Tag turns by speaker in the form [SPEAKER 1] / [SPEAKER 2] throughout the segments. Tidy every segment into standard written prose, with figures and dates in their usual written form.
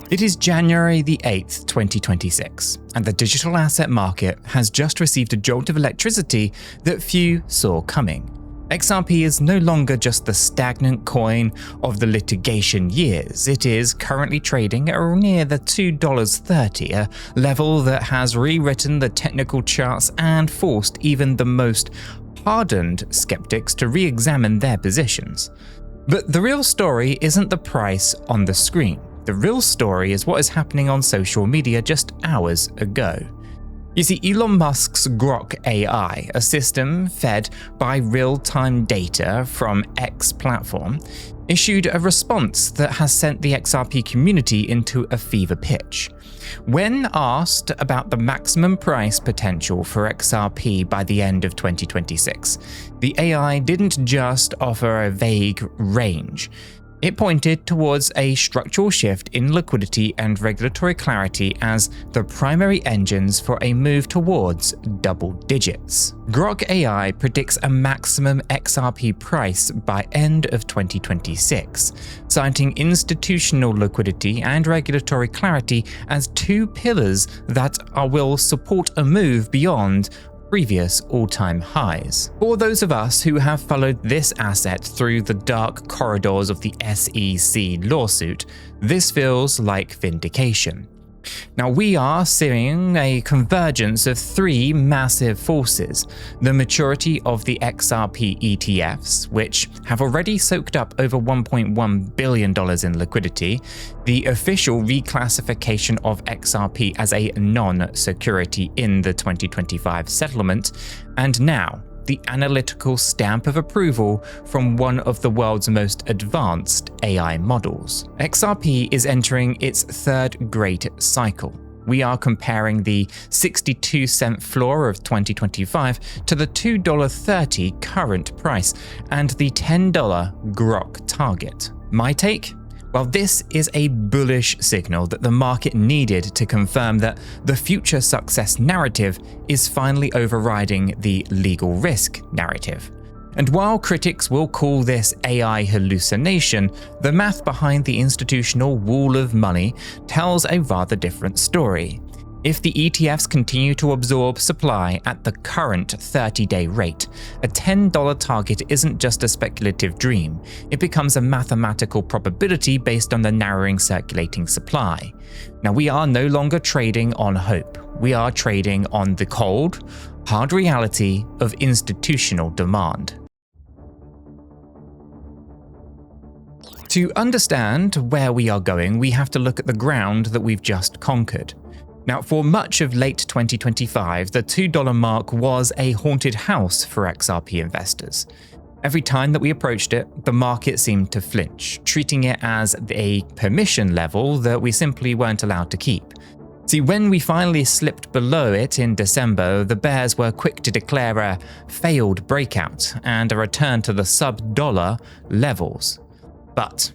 [SPEAKER 1] It is January the 8th, 2026, and the digital asset market has just received a jolt of electricity that few saw coming. XRP is no longer just the stagnant coin of the litigation years. It is currently trading at near the $2.30, a level that has rewritten the technical charts and forced even the most hardened skeptics to re-examine their positions. But the real story isn't the price on the screen. The real story is what is happening on social media just hours ago. You see, Elon Musk's Grok AI, a system fed by real-time data from X platform, issued a response that has sent the XRP community into a fever pitch. When asked about the maximum price potential for XRP by the end of 2026, the AI didn't just offer a vague range. It pointed towards a structural shift in liquidity and regulatory clarity as the primary engines for a move towards double digits. Grok AI predicts a maximum XRP price by end of 2026, citing institutional liquidity and regulatory clarity as two pillars that will support a move beyond previous all-time highs. For those of us who have followed this asset through the dark corridors of the SEC lawsuit, this feels like vindication. Now, we are seeing a convergence of three massive forces: the maturity of the XRP ETFs, which have already soaked up over $1.1 billion in liquidity, the official reclassification of XRP as a non-security in the 2025 settlement, and now the analytical stamp of approval from one of the world's most advanced AI models. XRP is entering its third great cycle. We are comparing the 62-cent floor of 2025 to the $2.30 current price and the $10 Grok target. My take? Well, this is a bullish signal that the market needed to confirm that the future success narrative is finally overriding the legal risk narrative. And while critics will call this AI hallucination, the math behind the institutional wall of money tells a rather different story. If the ETFs continue to absorb supply at the current 30-day rate, a $10 target isn't just a speculative dream. It becomes a mathematical probability based on the narrowing circulating supply. Now, we are no longer trading on hope. We are trading on the cold, hard reality of institutional demand. To understand where we are going, we have to look at the ground that we've just conquered. Now, for much of late 2025, the $2 mark was a haunted house for XRP investors. Every time that we approached it, the market seemed to flinch, treating it as a permission level that we simply weren't allowed to keep. See, when we finally slipped below it in December, the bears were quick to declare a failed breakout and a return to the sub-dollar levels. But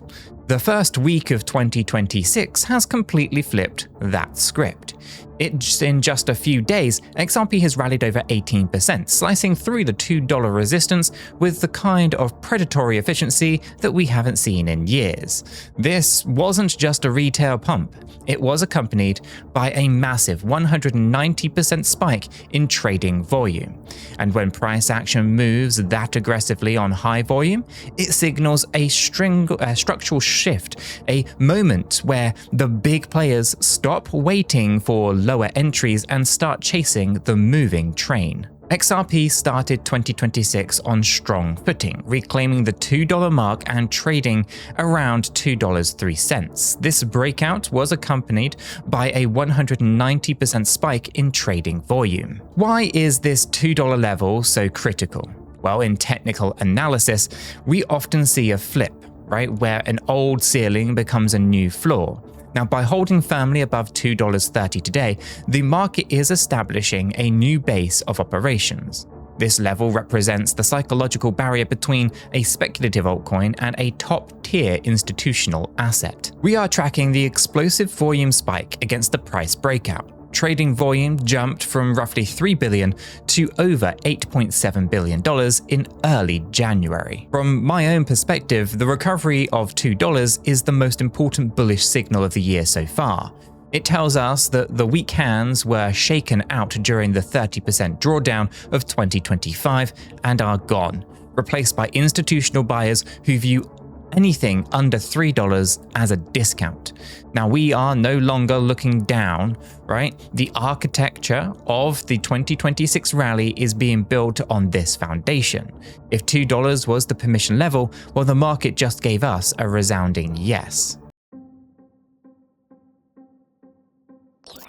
[SPEAKER 1] the first week of 2026 has completely flipped that script. In just a few days, XRP has rallied over 18%, slicing through the $2 resistance with the kind of predatory efficiency that we haven't seen in years. This wasn't just a retail pump. It was accompanied by a massive 190% spike in trading volume. And when price action moves that aggressively on high volume, it signals a structural shift, a moment where the big players stop waiting for lower entries and start chasing the moving train. XRP started 2026 on strong footing, reclaiming the $2 mark and trading around $2.03. This breakout was accompanied by a 190% spike in trading volume. Why is this $2 level so critical? Well, in technical analysis, we often see a flip, right, where an old ceiling becomes a new floor. Now, by holding firmly above $2.30 today, the market is establishing a new base of operations. This level represents the psychological barrier between a speculative altcoin and a top-tier institutional asset. We are tracking the explosive volume spike against the price breakout. Trading volume jumped from roughly $3 billion to over $8.7 billion in early January. From my own perspective, the recovery of $2 is the most important bullish signal of the year so far. It tells us that the weak hands were shaken out during the 30% drawdown of 2025 and are gone, replaced by institutional buyers who view anything under $3 as a discount. Now we are no longer looking down, right? The architecture of the 2026 rally is being built on this foundation. If $2 was the permission level, well, the market just gave us a resounding yes.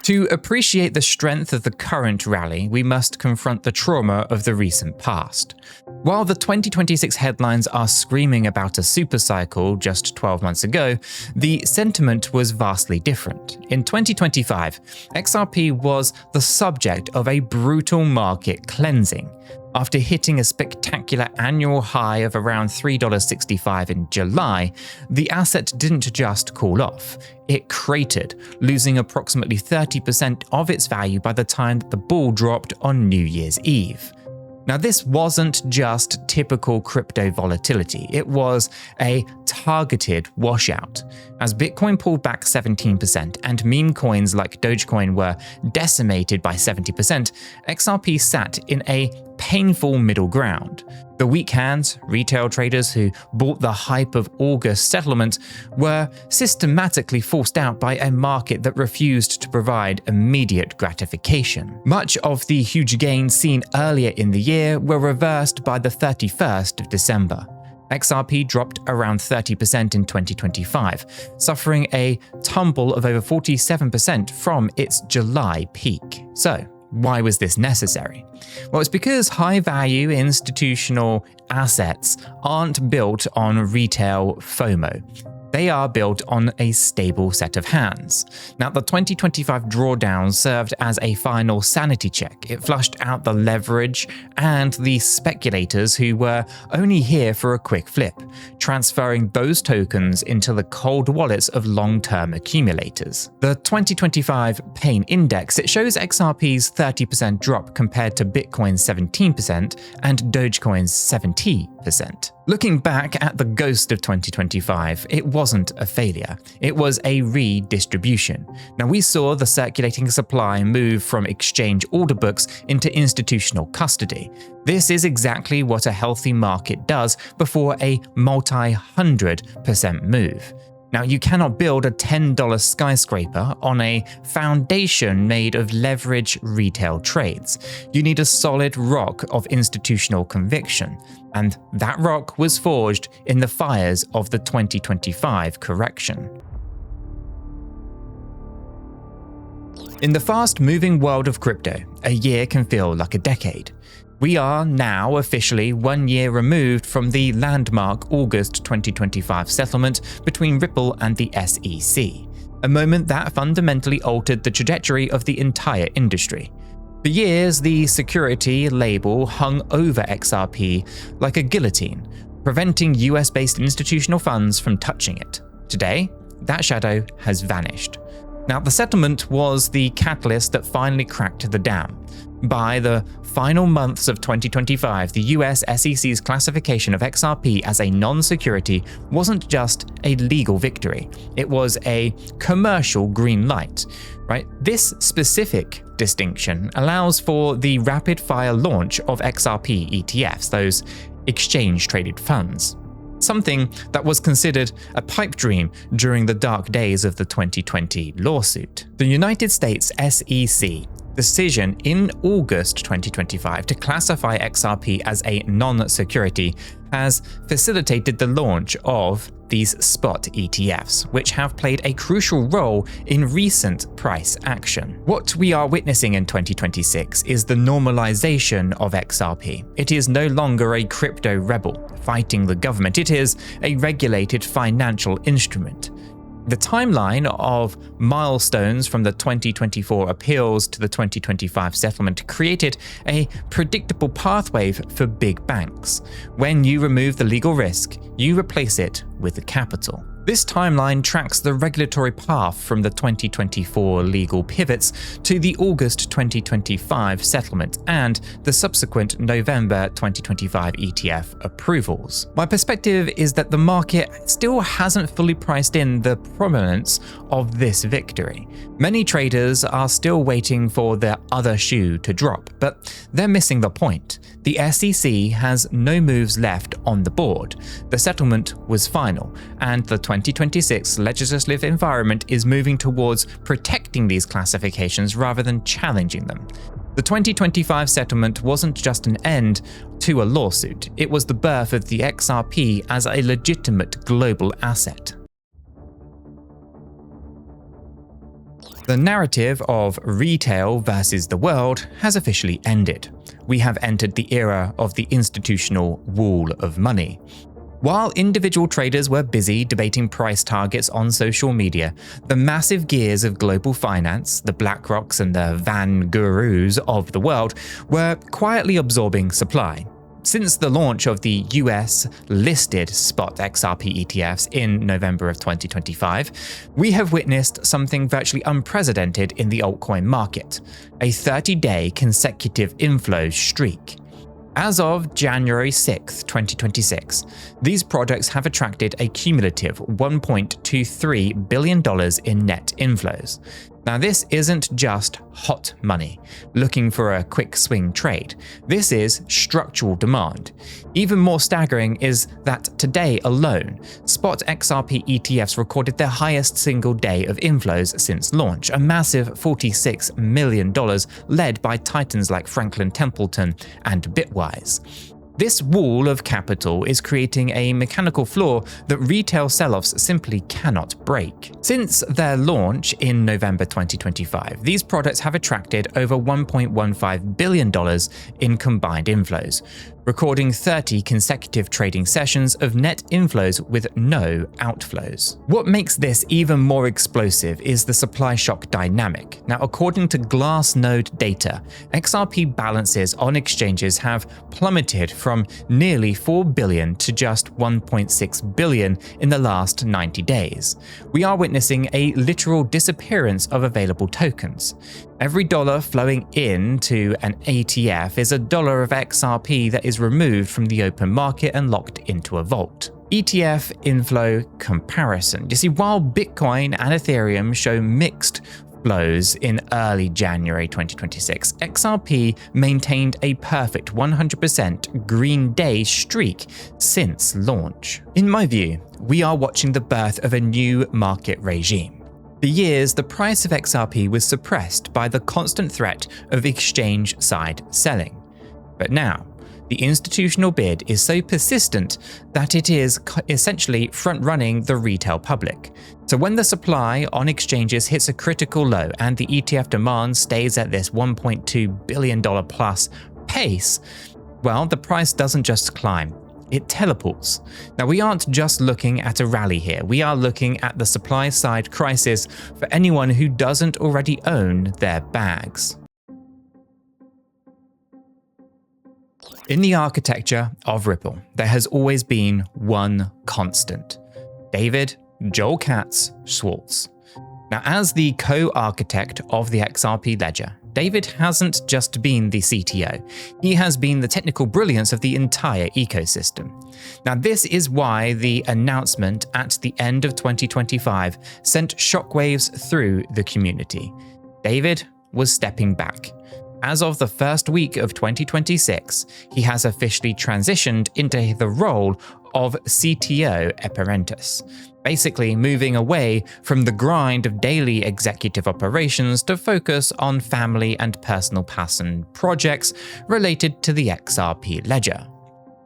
[SPEAKER 1] To appreciate the strength of the current rally, we must confront the trauma of the recent past. While the 2026 headlines are screaming about a supercycle just 12 months ago, the sentiment was vastly different. In 2025, XRP was the subject of a brutal market cleansing. After hitting a spectacular annual high of around $3.65 in July, the asset didn't just cool off. It cratered, losing approximately 30% of its value by the time that the ball dropped on New Year's Eve. Now, this wasn't just typical crypto volatility, it was a targeted washout. As Bitcoin pulled back 17% and meme coins like Dogecoin were decimated by 70%, XRP sat in a painful middle ground. The weak hands, retail traders who bought the hype of August settlement, were systematically forced out by a market that refused to provide immediate gratification. Much of the huge gains seen earlier in the year were reversed by the 31st of December. XRP dropped around 30% in 2025, suffering a tumble of over 47% from its July peak. So, why was this necessary? Well, it's because high-value institutional assets aren't built on retail FOMO. They are built on a stable set of hands. Now, the 2025 drawdown served as a final sanity check. It flushed out the leverage and the speculators who were only here for a quick flip, transferring those tokens into the cold wallets of long-term accumulators. The 2025 Pain Index, it shows XRP's 30% drop compared to Bitcoin's 17% and Dogecoin's 70%. Looking back at the ghost of 2025, it wasn't a failure, it was a redistribution. Now, we saw the circulating supply move from exchange order books into institutional custody. This is exactly what a healthy market does before a multi-100% move. Now, you cannot build a $10 skyscraper on a foundation made of leverage retail trades. You need a solid rock of institutional conviction, and that rock was forged in the fires of the 2025 correction. In the fast-moving world of crypto, a year can feel like a decade. We are now officially 1 year removed from the landmark August 2025 settlement between Ripple and the SEC, a moment that fundamentally altered the trajectory of the entire industry. For years, the security label hung over XRP like a guillotine, preventing US-based institutional funds from touching it. Today, that shadow has vanished. Now, the settlement was the catalyst that finally cracked the dam. By the final months of 2025, the US SEC's classification of XRP as a non-security wasn't just a legal victory, it was a commercial green light, right? This specific distinction allows for the rapid-fire launch of XRP ETFs, those exchange-traded funds. Something that was considered a pipe dream during the dark days of the 2020 lawsuit. The United States SEC decision in August 2025 to classify XRP as a non-security has facilitated the launch of these spot ETFs, which have played a crucial role in recent price action. What we are witnessing in 2026 is the normalization of XRP. It is no longer a crypto rebel fighting the government, it is a regulated financial instrument. The timeline of milestones from the 2024 appeals to the 2025 settlement created a predictable pathway for big banks. When you remove the legal risk, you replace it with the capital. This timeline tracks the regulatory path from the 2024 legal pivots to the August 2025 settlement and the subsequent November 2025 ETF approvals. My perspective is that the market still hasn't fully priced in the prominence of this victory. Many traders are still waiting for the other shoe to drop, but they're missing the point. The SEC has no moves left on the board. The settlement was final, and the 2026 legislative environment is moving towards protecting these classifications rather than challenging them. The 2025 settlement wasn't just an end to a lawsuit, it was the birth of the XRP as a legitimate global asset. The narrative of retail versus the world has officially ended. We have entered the era of the institutional wall of money. While individual traders were busy debating price targets on social media, the massive gears of global finance, the BlackRocks and the Van Gurus of the world, were quietly absorbing supply. Since the launch of the US-listed spot XRP ETFs in November of 2025, we have witnessed something virtually unprecedented in the altcoin market, a 30-day consecutive inflow streak. As of January 6, 2026, these products have attracted a cumulative $1.23 billion in net inflows. Now, this isn't just hot money, looking for a quick swing trade. This is structural demand. Even more staggering is that today alone, spot XRP ETFs recorded their highest single day of inflows since launch, a massive $46 million led by titans like Franklin Templeton and Bitwise. This wall of capital is creating a mechanical flaw that retail sell-offs simply cannot break. Since their launch in November 2025, these products have attracted over $1.15 billion in combined inflows, recording 30 consecutive trading sessions of net inflows with no outflows. What makes this even more explosive is the supply shock dynamic. Now, according to Glassnode data, XRP balances on exchanges have plummeted from nearly 4 billion to just 1.6 billion in the last 90 days. We are witnessing a literal disappearance of available tokens. Every dollar flowing into an ETF is a dollar of XRP that is removed from the open market and locked into a vault. ETF inflow comparison. You see, while Bitcoin and Ethereum show mixed flows in early January 2026, XRP maintained a perfect 100% green day streak since launch. In my view, we are watching the birth of a new market regime. For years, the price of XRP was suppressed by the constant threat of exchange-side selling. But now, the institutional bid is so persistent that it is essentially front-running the retail public. So when the supply on exchanges hits a critical low and the ETF demand stays at this $1.2 billion plus pace, well, the price doesn't just climb. It teleports. Now, we aren't just looking at a rally here, we are looking at the supply side crisis for anyone who doesn't already own their bags. In the architecture of Ripple, there has always been one constant: David Schwartz. Now, as the co-architect of the XRP ledger, David hasn't just been the CTO, he has been the technical brilliance of the entire ecosystem. Now, this is why the announcement at the end of 2025 sent shockwaves through the community. David was stepping back. As of the first week of 2026, he has officially transitioned into the role of CTO Emeritus, basically moving away from the grind of daily executive operations to focus on family and personal passion projects related to the XRP ledger.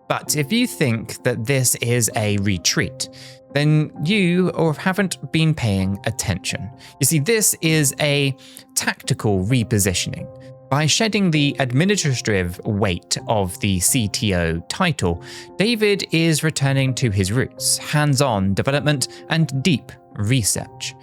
[SPEAKER 1] But if you think that this is a retreat, then you haven't been paying attention. You see, this is a tactical repositioning. By shedding the administrative weight of the CTO title, David is returning to his roots, hands-on development and deep research.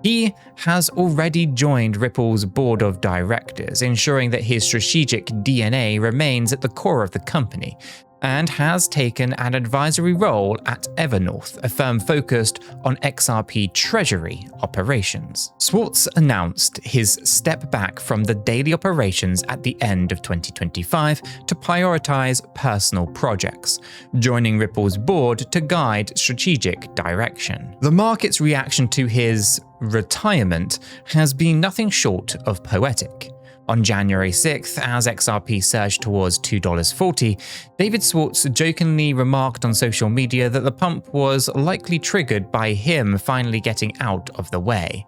[SPEAKER 1] He has already joined Ripple's board of directors, ensuring that his strategic DNA remains at the core of the company. and has taken an advisory role at Evernorth, a firm focused on XRP treasury operations. Schwartz announced his step back from the daily operations at the end of 2025 to prioritize personal projects, joining Ripple's board to guide strategic direction. The market's reaction to his retirement has been nothing short of poetic. On January 6th, as XRP surged towards $2.40, David Schwartz jokingly remarked on social media that the pump was likely triggered by him finally getting out of the way.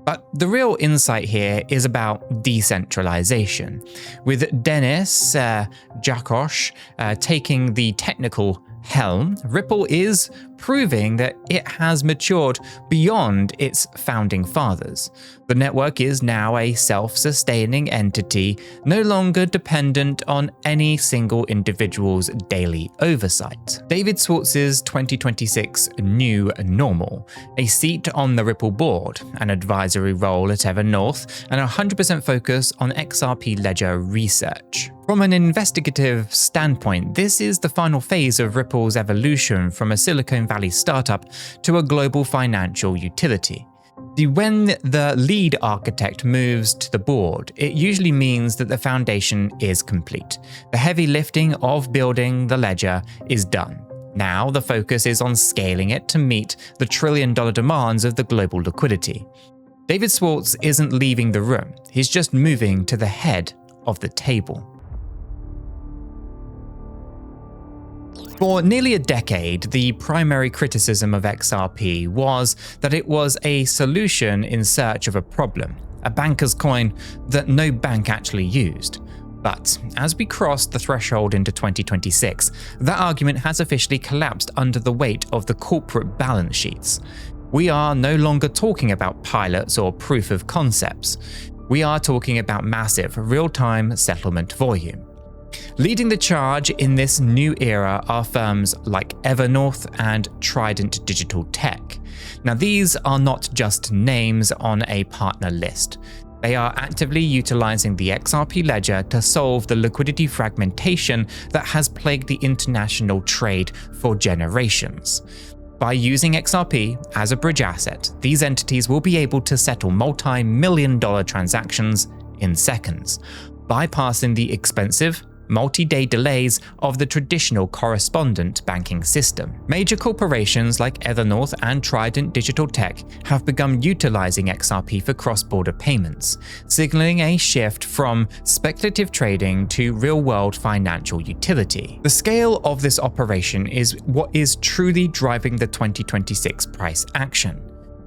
[SPEAKER 1] But the real insight here is about decentralization, with Denis 𝗗𝗗𝘀𝗰𝗍 taking the technical helm. Ripple is proving that it has matured beyond its founding fathers. The network is now a self-sustaining entity, no longer dependent on any single individual's daily oversight. David Schwartz's 2026 new normal, a seat on the Ripple board, an advisory role at Evernorth, and 100% focus on XRP ledger research. From an investigative standpoint, this is the final phase of Ripple's evolution from a Silicon Valley startup to a global financial utility. When the lead architect moves to the board, it usually means that the foundation is complete. The heavy lifting of building the ledger is done. Now the focus is on scaling it to meet the trillion-dollar demands of the global liquidity. David Schwartz isn't leaving the room, he's just moving to the head of the table. For nearly a decade, the primary criticism of XRP was that it was a solution in search of a problem, a banker's coin that no bank actually used. But as we cross the threshold into 2026, that argument has officially collapsed under the weight of the corporate balance sheets. We are no longer talking about pilots or proof of concepts. We are talking about massive, real-time settlement volume. Leading the charge in this new era are firms like Evernorth and Trident Digital Tech. Now, these are not just names on a partner list. They are actively utilizing the XRP ledger to solve the liquidity fragmentation that has plagued the international trade for generations. By using XRP as a bridge asset, these entities will be able to settle multi-million-dollar transactions in seconds, bypassing the expensive, multi-day delays of the traditional correspondent banking system. Major corporations like Evernorth and Trident Digital Tech have begun utilizing XRP for cross-border payments, signaling a shift from speculative trading to real-world financial utility. The scale of this operation is what is truly driving the 2026 price action.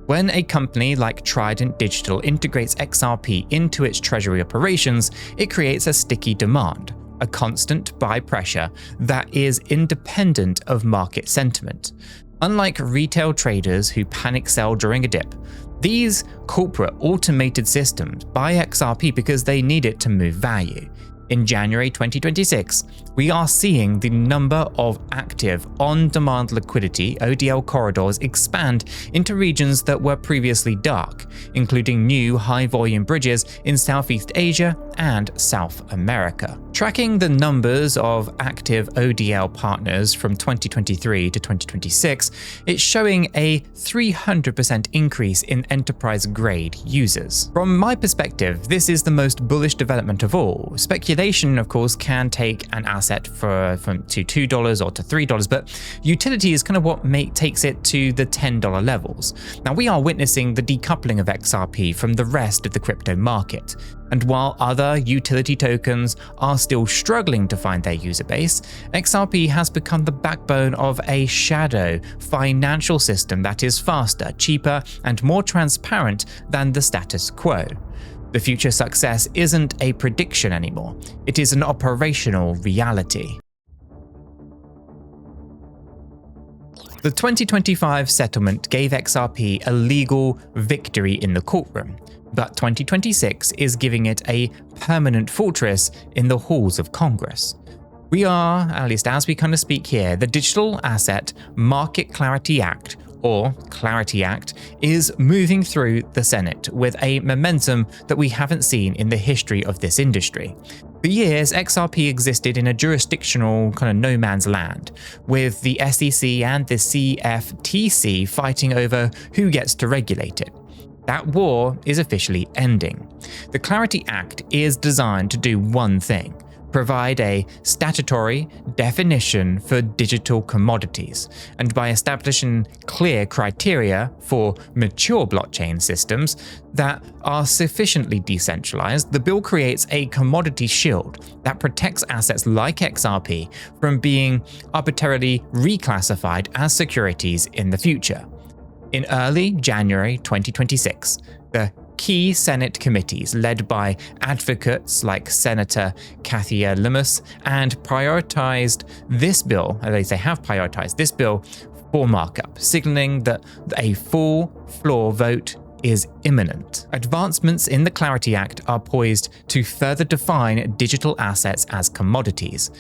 [SPEAKER 1] When a company like Trident Digital integrates XRP into its treasury operations, it creates a sticky demand, a constant buy pressure that is independent of market sentiment. Unlike retail traders who panic sell during a dip, these corporate automated systems buy XRP because they need it to move value. In January 2026, we are seeing the number of active on-demand liquidity (ODL) corridors expand into regions that were previously dark, including new high-volume bridges in Southeast Asia and South America. Tracking the numbers of active ODL partners from 2023 to 2026, it's showing a 300% increase in enterprise-grade users. From my perspective, this is the most bullish development of all. Speculation, of course, can take an asset to $2 or to $3, but utility is kind of what takes it to the $10 levels. Now, we are witnessing the decoupling of XRP from the rest of the crypto market. And while other utility tokens are still struggling to find their user base, XRP has become the backbone of a shadow financial system that is faster, cheaper, and more transparent than the status quo. The future success isn't a prediction anymore, it is an operational reality. The 2025 settlement gave XRP a legal victory in the courtroom, but 2026 is giving it a permanent fortress in the halls of Congress. We are, at least as we kind of speak here, the Digital Asset Market Clarity Act, or Clarity Act, is moving through the Senate with a momentum that we haven't seen in the history of this industry. For years, XRP existed in a jurisdictional kind of no man's land, with the SEC and the CFTC fighting over who gets to regulate it. That war is officially ending. The Clarity Act is designed to do one thing: provide a statutory definition for digital commodities, and by establishing clear criteria for mature blockchain systems that are sufficiently decentralized, the bill creates a commodity shield that protects assets like XRP from being arbitrarily reclassified as securities in the future. In early January 2026, the key Senate committees led by advocates like Senator 𝗗𝗶𝘀𝗰𝗋 and prioritized this bill, at least they have prioritized this bill for markup, signaling that a full floor vote is imminent. Advancements in the Clarity Act are poised to further define digital assets as commodities,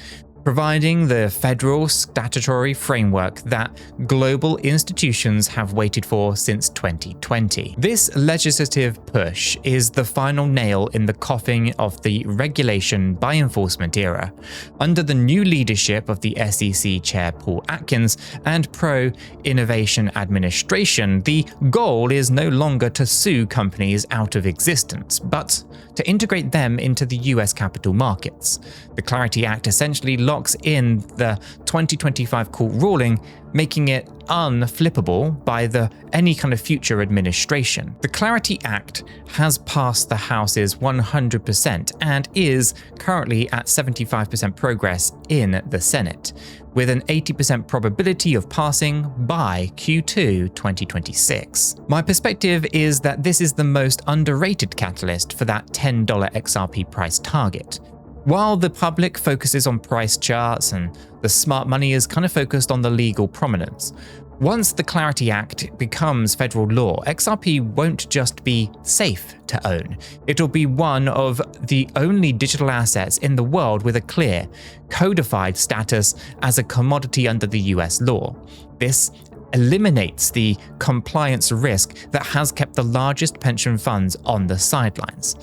[SPEAKER 1] providing the federal statutory framework that global institutions have waited for since 2020. This legislative push is the final nail in the coffin of the regulation by enforcement era. Under the new leadership of the SEC Chair Paul Atkins and pro-innovation administration, the goal is no longer to sue companies out of existence, but to integrate them into the US capital markets. The Clarity Act essentially locks in the 2025 court ruling, making it unflippable by any kind of future administration. The Clarity Act has passed the House's 100% and is currently at 75% progress in the Senate, with an 80% probability of passing by Q2 2026. My perspective is that this is the most underrated catalyst for that $10 XRP price target. While the public focuses on price charts and the smart money is kind of focused on the legal prominence, once the Clarity Act becomes federal law, XRP won't just be safe to own. It'll be one of the only digital assets in the world with a clear, codified status as a commodity under the US law. This eliminates the compliance risk that has kept the largest pension funds on the sidelines.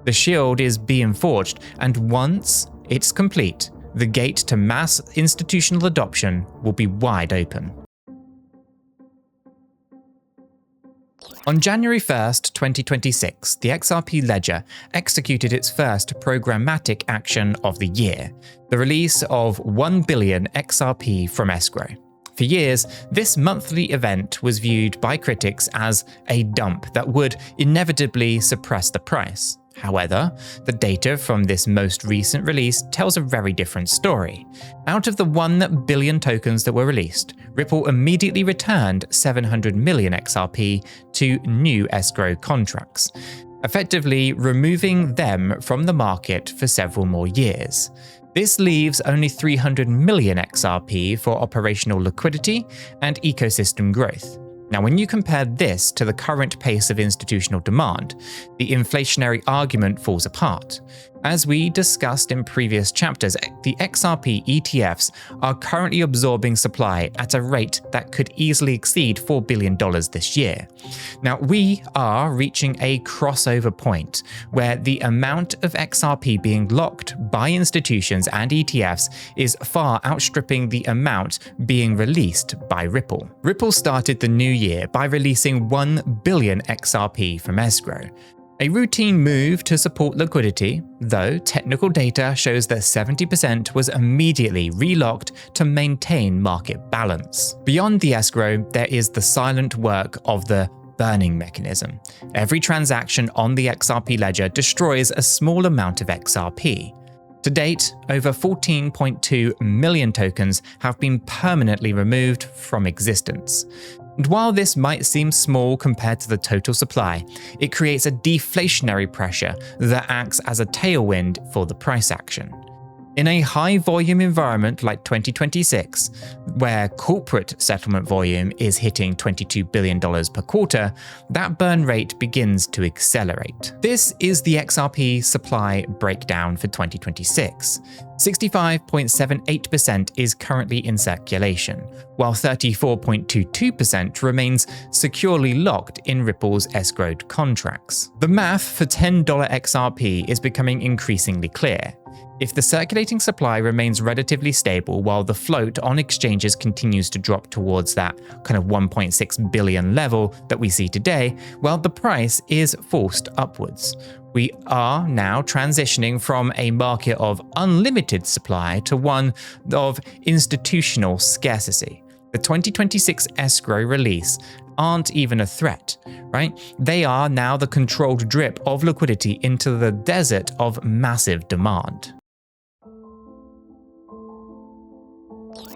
[SPEAKER 1] The shield is being forged, and once it's complete, the gate to mass institutional adoption will be wide open. On January 1st, 2026, the XRP ledger executed its first programmatic action of the year, the release of 1 billion XRP from escrow. For years, this monthly event was viewed by critics as a dump that would inevitably suppress the price. However, the data from this most recent release tells a very different story. Out of the 1 billion tokens that were released, Ripple immediately returned 700 million XRP to new escrow contracts, effectively removing them from the market for several more years. This leaves only 300 million XRP for operational liquidity and ecosystem growth. Now, when you compare this to the current pace of institutional demand, the inflationary argument falls apart. As we discussed in previous chapters, the XRP ETFs are currently absorbing supply at a rate that could easily exceed $4 billion this year. Now, we are reaching a crossover point where the amount of XRP being locked by institutions and ETFs is far outstripping the amount being released by Ripple. Ripple started the new year by releasing 1 billion XRP from escrow. A routine move to support liquidity, though technical data shows that 70% was immediately relocked to maintain market balance. Beyond the escrow, there is the silent work of the burning mechanism. Every transaction on the XRP ledger destroys a small amount of XRP. To date, over 14.2 million tokens have been permanently removed from existence. And while this might seem small compared to the total supply, it creates a deflationary pressure that acts as a tailwind for the price action. In a high volume environment like 2026, where corporate settlement volume is hitting $22 billion per quarter, that burn rate begins to accelerate. This is the XRP supply breakdown for 2026. 65.78% is currently in circulation, while 34.22% remains securely locked in Ripple's escrowed contracts. The math for $10 XRP is becoming increasingly clear. If the circulating supply remains relatively stable while the float on exchanges continues to drop towards that kind of 1.6 billion level that we see today, well, the price is forced upwards. We are now transitioning from a market of unlimited supply to one of institutional scarcity. The 2026 escrow release aren't even a threat, right? They are now the controlled drip of liquidity into the desert of massive demand.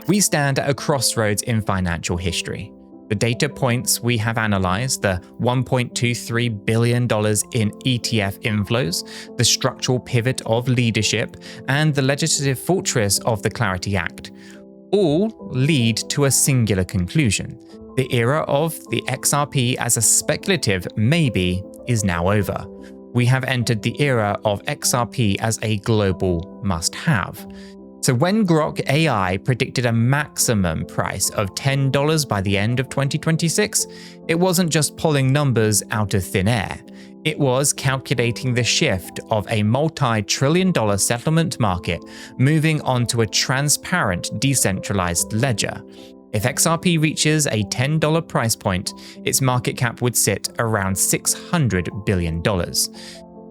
[SPEAKER 1] We stand at a crossroads in financial history. The data points we have analyzed, the $1.23 billion in ETF inflows, the structural pivot of leadership, and the legislative fortress of the Clarity Act, all lead to a singular conclusion. The era of the XRP as a speculative maybe is now over. We have entered the era of XRP as a global must-have. So when Grok AI predicted a maximum price of $10 by the end of 2026, it wasn't just pulling numbers out of thin air. It was calculating the shift of a multi-trillion-dollar settlement market moving onto a transparent, decentralized ledger. If XRP reaches a $10 price point, its market cap would sit around $600 billion.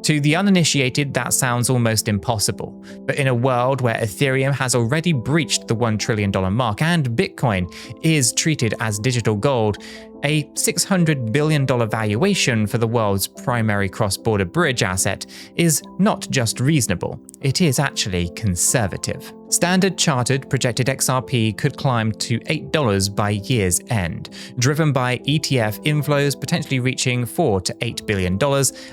[SPEAKER 1] To the uninitiated, that sounds almost impossible, but in a world where Ethereum has already breached the $1 trillion mark and Bitcoin is treated as digital gold, a $600 billion valuation for the world's primary cross-border bridge asset is not just reasonable, it is actually conservative. Standard Chartered projected XRP could climb to $8 by year's end, driven by ETF inflows potentially reaching $4 to $8 billion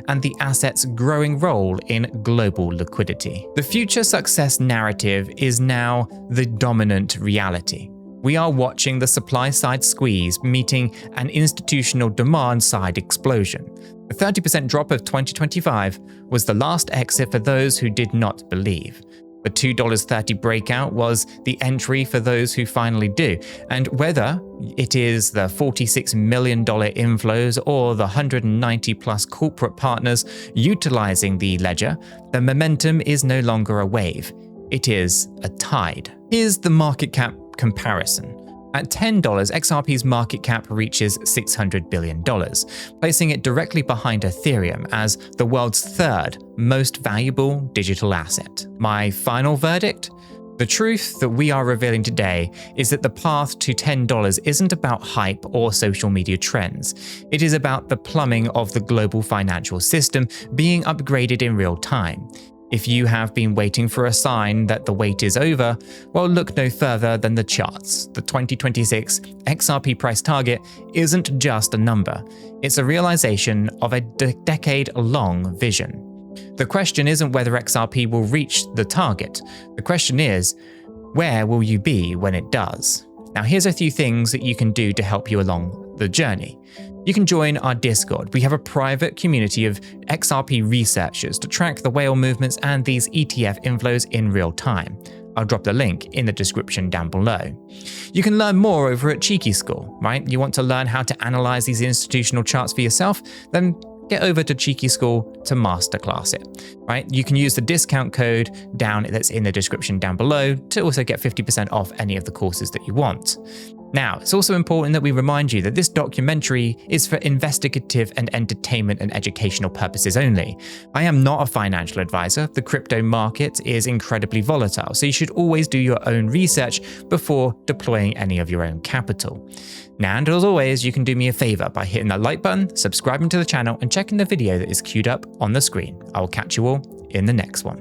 [SPEAKER 1] and the asset's growing role in global liquidity. The future success narrative is now the dominant reality. We are watching the supply-side squeeze meeting an institutional demand-side explosion. The 30% drop of 2025 was the last exit for those who did not believe. The $2.30 breakout was the entry for those who finally do, and whether it is the $46 million inflows or the 190 plus corporate partners utilizing the ledger, the momentum is no longer a wave, it is a tide. Here's the market cap comparison. At $10, XRP's market cap reaches $600 billion, placing it directly behind Ethereum as the world's third most valuable digital asset. My final verdict? The truth that we are revealing today is that the path to $10 isn't about hype or social media trends. It is about the plumbing of the global financial system being upgraded in real time. If you have been waiting for a sign that the wait is over, well, look no further than the charts. The 2026 XRP price target isn't just a number, it's a realization of a decade-long vision. The question isn't whether XRP will reach the target, the question is, where will you be when it does? Now here's a few things that you can do to help you along the journey. You can join our Discord. We have a private community of XRP researchers to track the whale movements and these ETF inflows in real time. I'll drop the link in the description down below. You can learn more over at Cheeky School, right? You want to learn how to analyze these institutional charts for yourself? Then get over to Cheeky School to masterclass it, right? You can use the discount code that's in the description down below to also get 50% off any of the courses that you want. Now, it's also important that we remind you that this documentary is for investigative and entertainment and educational purposes only. I am not a financial advisor. The crypto market is incredibly volatile, so you should always do your own research before deploying any of your own capital. Now, and as always, you can do me a favor by hitting that like button, subscribing to the channel, and checking the video that is queued up on the screen. I will catch you all in the next one.